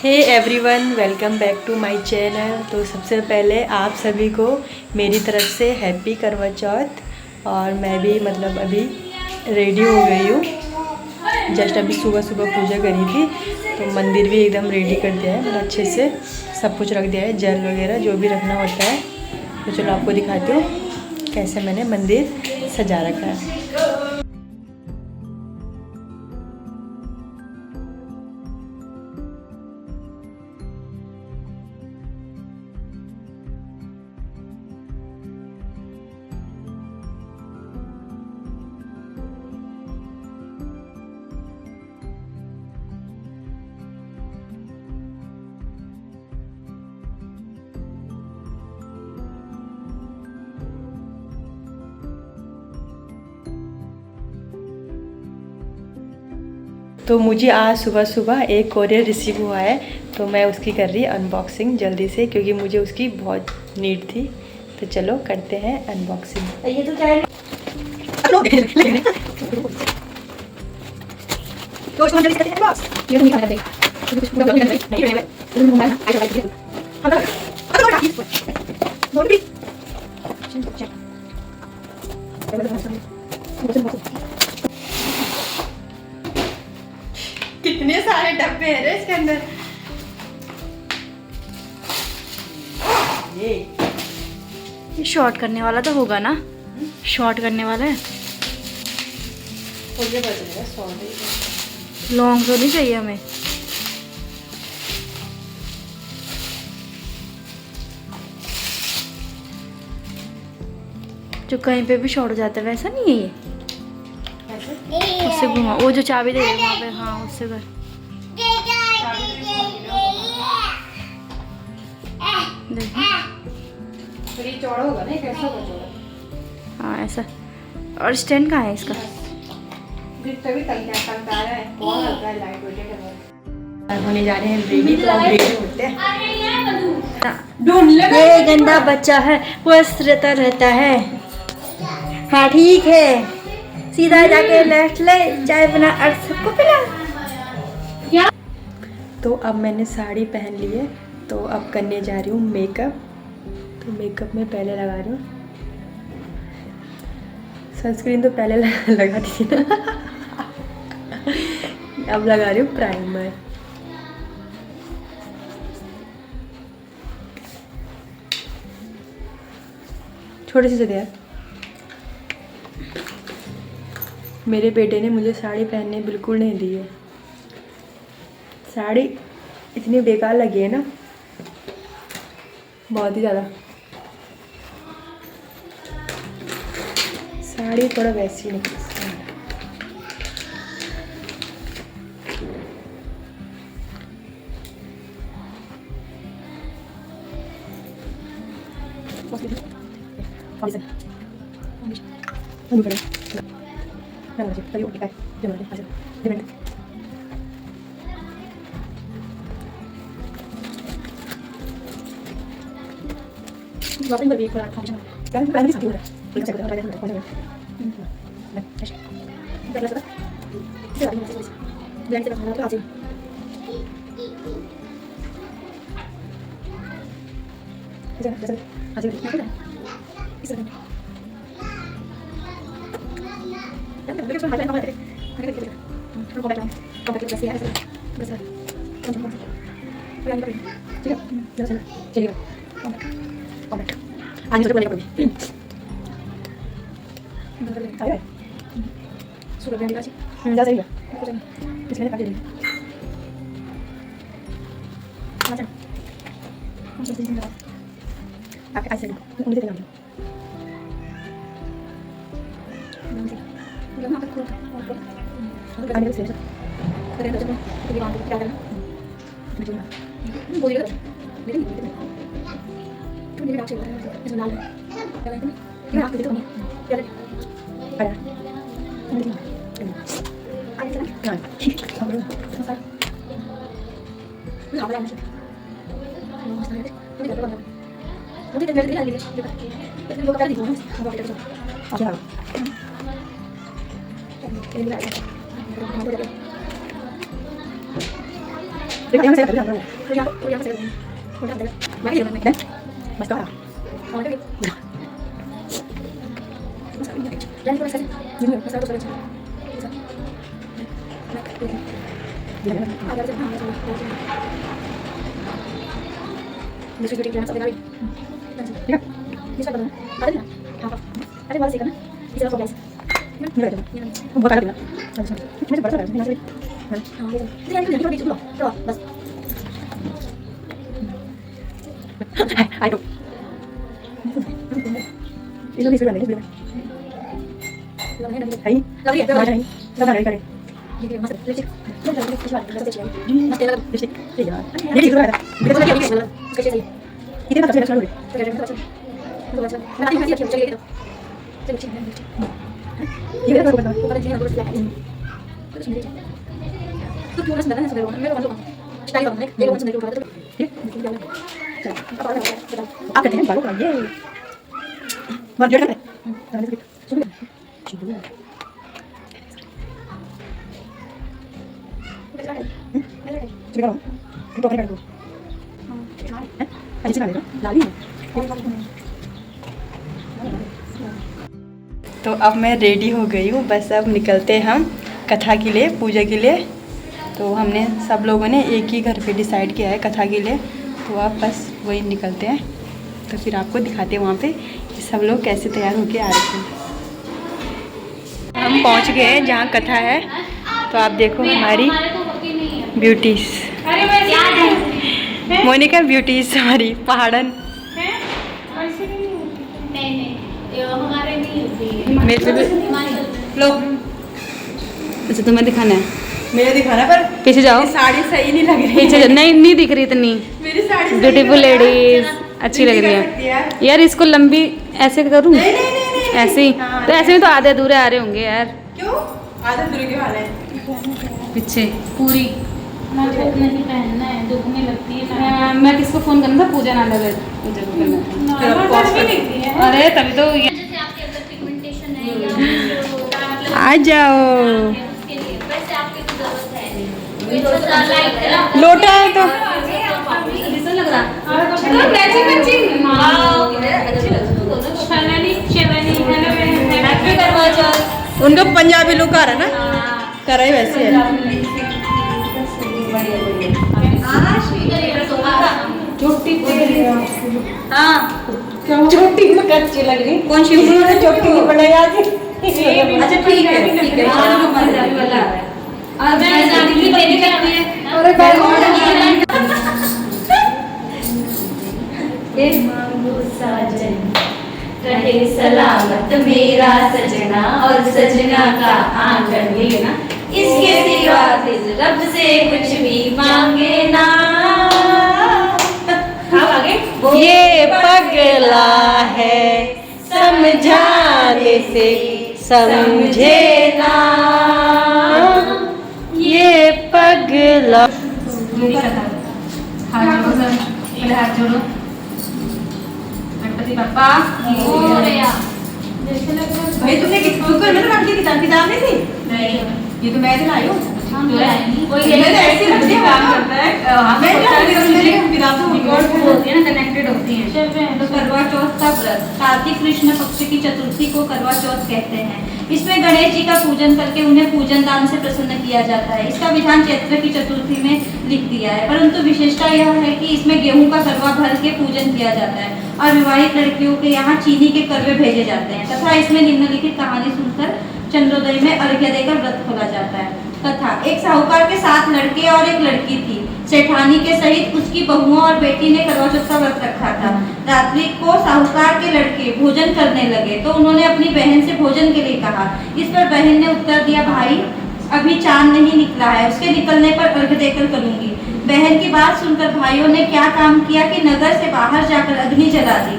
Hey everyone, welcome back to my channel. तो सबसे पहले आप सभी को मेरी तरफ से हैप्पी करवा चौथ। और मैं भी अभी रेडी हो गई हूँ। जस्ट अभी सुबह सुबह पूजा करी थी, तो मंदिर भी एकदम रेडी कर दिया है। अच्छे से सब कुछ रख दिया है, जल वगैरह जो भी रखना होता है। तो चलो आपको दिखाती हूँ कैसे मैंने मंदिर सजा रखा है। तो मुझे आज सुबह सुबह एक कोरियर रिसीव हुआ है, तो मैं उसकी कर रही अनबॉक्सिंग जल्दी से, क्योंकि मुझे उसकी बहुत नीड थी। तो चलो करते हैं अनबॉक्सिंग। ये तो क्या है? कितने सारे डब्बे हैं रे इसके अंदर। ये शॉर्ट करने वाला तो होगा ना? शॉर्ट करने वाला है। लॉन्ग तो नहीं चाहिए हमें। जो कहीं पे भी शॉर्ट हो जाता है वैसा नहीं है ये। उससे घुमा, वो जो चाबी दे रहे वहाँ पे, हाँ उससे कर। तो ये चौड़ा होगा ना, कैसा होगा चौड़ा? हाँ ऐसा। और स्टैंड कहाँ है इसका? तभी टंका है, बहुत हल्का है, लाइट वेट है। होने जा रहे हैं रेडी, तो हम रेडी होते हैं। ये गंदा बच्चा है, बस रहता है। हाँ ठीक है, सीधा जाके लेट ले, चाय बना और सबको पिला। तो अब मैंने साड़ी पहन ली है, तो अब करने जा रही हूँ मेकअप। तो मेकअप में पहले लगा रही हूँ सनस्क्रीन, तो पहले लगा दी थी ना। अब लगा रही हूँ प्राइमर। छोटे से दे यार। मेरे बेटे ने मुझे साड़ी पहनने बिल्कुल नहीं दी है। साड़ी इतनी बेकार लगी है ना, बहुत ही ज़्यादा। साड़ी थोड़ा वैसी निकली। आप कहते हैं बालों का ये तो अब मैं रेडी हो गई हूँ, बस अब निकलते हैं हम कथा के लिए, पूजा के लिए। तो हमने सब लोगों ने एक ही घर पे डिसाइड किया है कथा के लिए, तो अब बस वही निकलते हैं। तो फिर आपको दिखाते हैं वहाँ पे कि सब लोग कैसे तैयार होके आ रहे हैं। हम पहुँच गए हैं जहाँ कथा है, तो आप देखो हमारी ब्यूटीज, मोनिका ब्यूटीज हमारी पहाड़न। लो अच्छा तुम्हें दिखाना है, मेरे दिखाना, पर पीछे जाओ, साड़ी सही नहीं लग रही। पीछे नहीं दिख रही इतनी। मेरी साड़ी ब्यूटीफुल लेडीज अच्छी लग रही है यार। इसको लंबी ऐसे करूँ? ऐसे ही तो ऐसे में तो आधे अधूरे आ रहे होंगे यार। क्यों आधे अधूरे क्यों आ रहे हैं? पीछे पूरी नहीं पहनना है, दुखने लगती है। मैं किसको फोन करना था? पूजा ना लगे, पूजा को करना था। अरे तभी तो ये जैसे आपके अंदर पिगमेंटेशन है या मतलब आ जाओ। उसके लिए वैसे आपकी तो जरूरत है नहीं। थोड़ा लाइट लोटा है तो कैसा लग रहा? उनका पंजाबी लुक आ रहा है ना, करा ही वैसे है। छोटी अच्छी लग रही। कौन सी छोटी की बनाई आज? अच्छा ठीक है ठीक है। रहे सलामत मेरा सजना और सजना का आंगन, ये ना इसके सिवा इस रब से कुछ भी मांगे ना। आगे ये पगला है समझाने से समझे ना, ये पगला। हाथ जोड़ो, गणपति बप्पा मोरया। भाई तुमने कुकर में रख दी किताब नहीं थी? नहीं, ये तो मैं लाई हूँ। कनेक्टेड होती है। तो करवा चौथ का व्रत कार्तिक कृष्ण पक्ष की चतुर्थी को करवा चौथ कहते हैं। इसमें गणेश जी का पूजन करके उन्हें पूजन दान से प्रसन्न किया जाता है। इसका विधान चैत्र की चतुर्थी में लिख दिया है, परंतु विशेषता यह है कि इसमें गेहूं का करवा भर के पूजन किया जाता है और विवाहित लड़कियों के यहाँ चीनी के करवे भेजे जाते हैं तथा इसमें निम्नलिखित कहानी सुनकर चंद्रोदय में अर्घ्य देकर व्रत खोला जाता है। तथा एक साहूकार के 7 लड़के और एक लड़की थी। सेठानी के सहित उसकी बहुओं और बेटी ने करवा चौथ का व्रत रखा था। रात्रि को साहूकार के लड़के भोजन करने लगे तो उन्होंने अपनी बहन से भोजन के लिए कहा। इस पर बहन ने उत्तर दिया, भाई अभी चांद नहीं निकला है, उसके निकलने पर अर्घ्य देकर करूंगी। बहन की बात सुनकर भाइयों ने क्या काम किया कि नगर से बाहर जाकर अग्नि जला दी।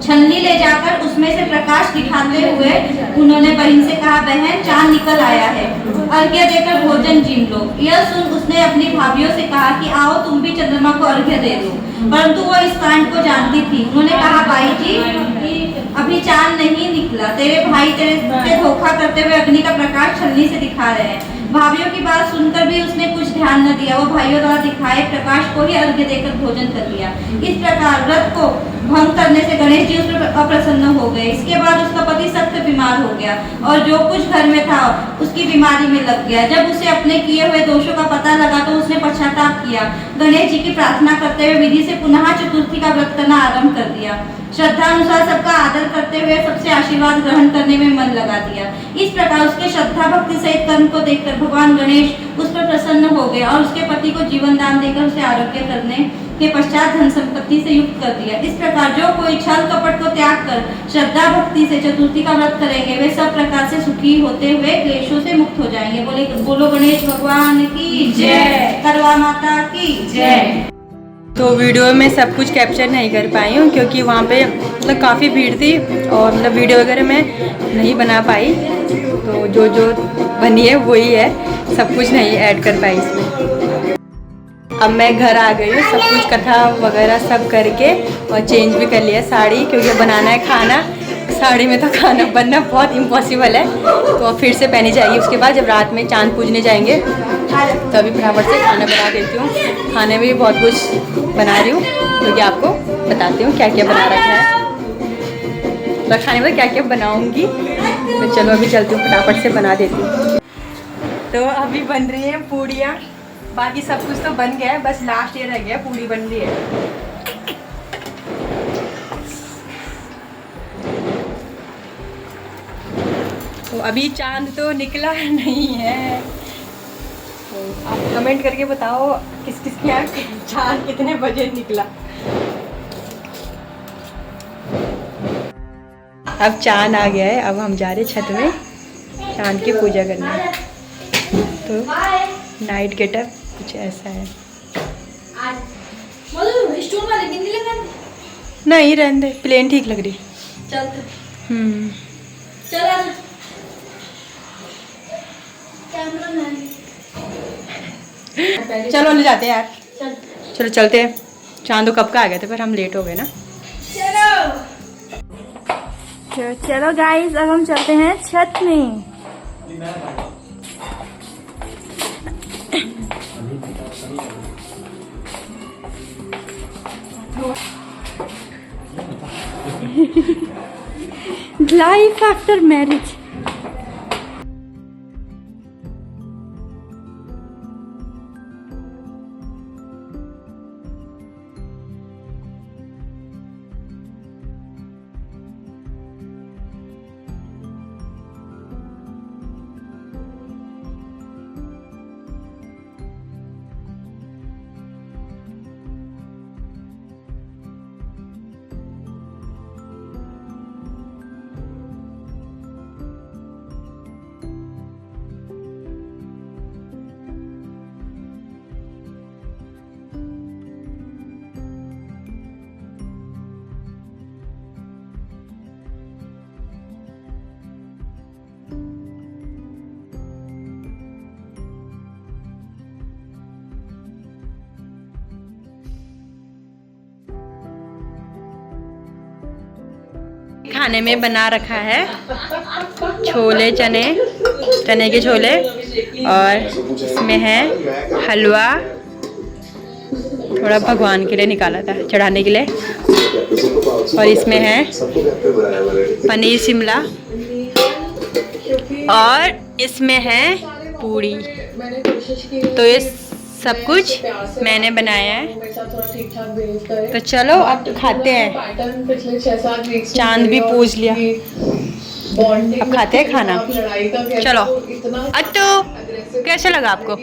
छन्नी ले जाकर उसमें से प्रकाश दिखाते हुए उन्होंने बहन से कहा, बहन चांद निकल आया है, अर्घ्य देकर भोजन जीम लो। यह सुन उसने अपनी भाभीियों से कहा कि आओ तुम भी चंद्रमा को अर्घ्य दे दो, परंतु वो इस कांड को जानती थी। उन्होंने कहा, भाई जी अभी चांद नहीं निकला, तेरे भाई तेरे धोखा करते हुए अग्नि का प्रकाश छन्नी से दिखा रहे हैं। भाइयों की बात सुनकर भी उसने कुछ ध्यान न दिया। वो भाइयों द्वारा दिखाए प्रकाश को ही अर्घ्य देकर भोजन कर लिया। इस प्रकार व्रत को भंग करने से गणेश जी उस पर अप्रसन्न हो गए। इसके बाद उसका पति सख्त बीमार हो गया और जो कुछ घर में था उसकी बीमारी में लग गया। जब उसे अपने किए हुए दोषों का पता लगा तो उसने पश्चाताप किया। गणेश जी की प्रार्थना करते हुए विधि से पुनः चतुर्थी का व्रत करना आरंभ कर दिया। श्रद्धा अनुसार सबका आदर करते हुए सबसे आशीर्वाद ग्रहण करने में मन लगा दिया। इस प्रकार उसके श्रद्धा भक्ति सहित कर्म को देखकर भगवान गणेश उस पर प्रसन्न हो गए और उसके पति को जीवन दान देकर उसे आरोग्य करने के पश्चात धन संपत्ति से युक्त कर दिया। इस प्रकार जो कोई छल कपट को त्याग कर श्रद्धा भक्ति से चतुर्थी का व्रत करेंगे वे सब प्रकार से सुखी होते हुए क्लेशों से मुक्त हो जाएंगे। बोलो गणेश भगवान की जय, करवा माता की जय। तो वीडियो में सब कुछ कैप्चर नहीं कर पाई हूँ क्योंकि वहाँ पे मतलब काफ़ी भीड़ थी और मतलब वीडियो वगैरह मैं नहीं बना पाई। तो जो जो बनी है वही है, सब कुछ नहीं ऐड कर पाई इसमें। अब मैं घर आ गई हूँ, सब कुछ कथा वगैरह सब करके और चेंज भी कर लिया साड़ी, क्योंकि बनाना है खाना। साड़ी में तो खाना बनना बहुत इम्पॉसिबल है, तो फिर से पहनी जाएगी। उसके बाद जब रात में चांद पूजने जाएंगे तो अभी फटाफट से खाना बना देती हूँ। खाने में भी बहुत कुछ बना रही हूँ, क्योंकि आपको बताती हूँ क्या क्या बना रखा है। तो खाने में क्या क्या बनाऊँगी, तो चलो अभी चलती हूँ, फटाफट से बना देती हूँ। तो अभी बन रही हैं पूड़ियाँ, बाकी सब कुछ तो बन गया है, बस लास्ट ये रह गया, पूड़ी बन रही है। तो अभी चांद तो निकला नहीं है, तो आप कमेंट करके बताओ किस किस के यहाँ चांद कितने बजे निकला। अब चांद आ गया है, अब हम जा रहे छत में चांद की पूजा करने। तो नाइट गेटअप कुछ ऐसा है। नहीं रहने दे, प्लेन ठीक लग रही। चलो ले जाते हैं यार, चलो चलते हैं। चांद कब का आ गया था, पर हम लेट हो गए ना। चलो गाइस, अब हम चलते हैं छत में। Life after marriage. खाने में बना रखा है छोले, चने के छोले, और इसमें है हलवा, थोड़ा भगवान के लिए निकाला था चढ़ाने के लिए, और इसमें है पनीर शिमला, और इसमें है पूड़ी। तो ये सब कुछ मैंने बनाया है। तो चलो अब खाते हैं, चांद भी पूज लिया, अब खाते हैं खाना। चलो अट्टू, कैसा लगा आपको?